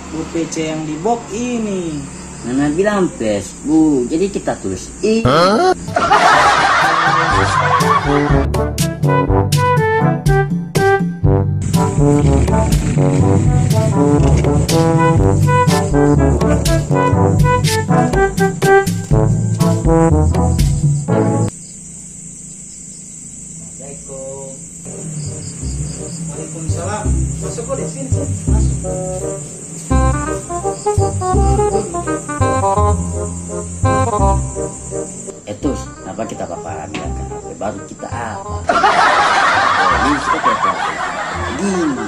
Bu PC yang di box ini. Nana bilang Facebook, jadi kita tulis I. Assalamualaikum. Waalaikumsalam. Masuk kok di sini. Masuk. Etus, apa kita paparan ya kan? Baru kita apa? Ini kita apa? Gini,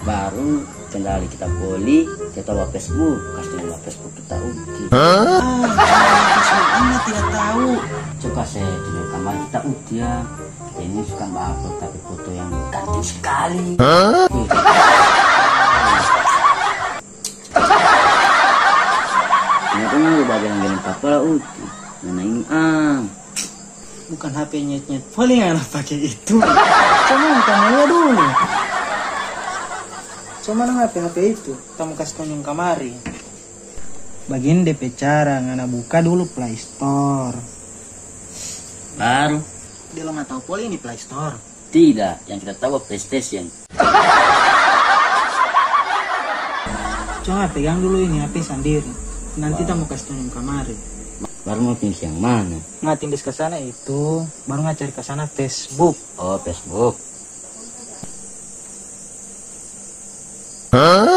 baru kendali kita poli, kita bawa Facebook, kasih nama Facebook kita uji. Anda tidak tahu. Coba saya tunjuk kamar kita uji ya. Ini suka upload tapi foto yang cantik sekali. Kenapa lu bagian gini kepala uji? Mana ini Bukan HP nyet-nyet, paling enak pakai itu. Coba kamu lihat dulu. Coba nang HP itu, kamu kasih kunjung kamari. Bagian DP cara, ngana buka dulu Play Store. baru. Dia lo nggak tahu poli ini Play Store. Tidak, yang kita tahu PlayStation. Coba pegang dulu ini HP sendiri. Nanti kamu kasih tunjuk kamari. Baru mau pilih yang mana? Ngatin ke sana itu, baru ngacari ke sana Facebook. Oh, Facebook.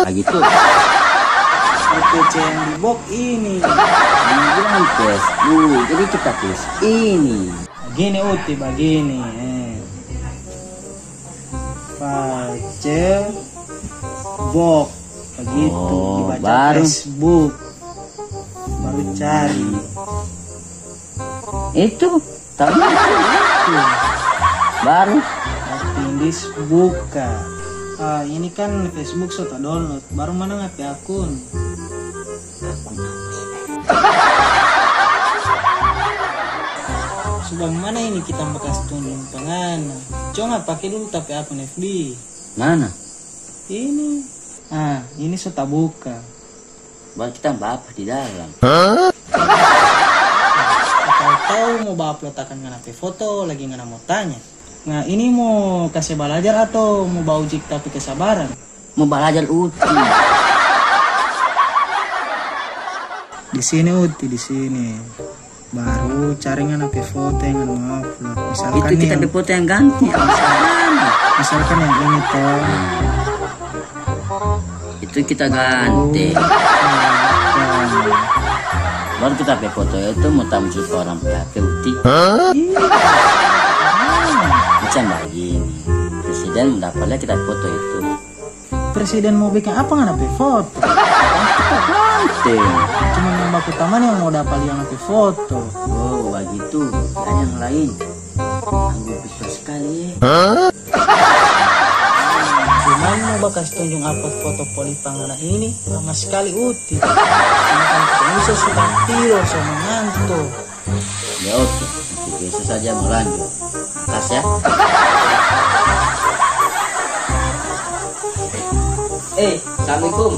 Begitu. PC yang di box ini. Ini bilang Facebook, jadi kita tulis ini. Begini Uti, begini. Facebook. Begitu, Oh, dibaca baru. Facebook. Baru cari. Itu, tahu itu. Baru. Tindis buka. Ini kan Facebook sudah download. Baru mana ngapain akun? Sudah mana ini kita bekas tunjuk pengen. Coba pakai dulu tapi akun FB. Mana? Ini. Ini sudah buka. Baru kita apa di dalam. Tahu mau bawa upload akan ngana foto lagi ngana mau tanya. Nah ini mau kasih belajar atau mau bawa uji tapi kesabaran? Mau belajar Uti. Di sini Uti di sini. Baru cari ngana foto yang ngana mau upload. Misalkan Itu kita nih, foto yang ganti. misalkan yang ini toh. Itu kita ganti. Baru kita pakai foto itu mau tampil ke orang PHP Uti. Macam begini. Presiden mendapatnya kita foto itu. Presiden mau bikin apa ngana foto? Kita ganti. Cuma yang baku taman yang mau dapat yang foto. Oh, begitu. Dan yang lain. Aku bisa sekali. Cuman mau bakas tunjuk apa foto poli pangana ini lama sekali Uti. Ini bisa sudah tidur sama ngantuk. Ya oke, nanti besok saja melanjut. Tas ya. Assalamualaikum.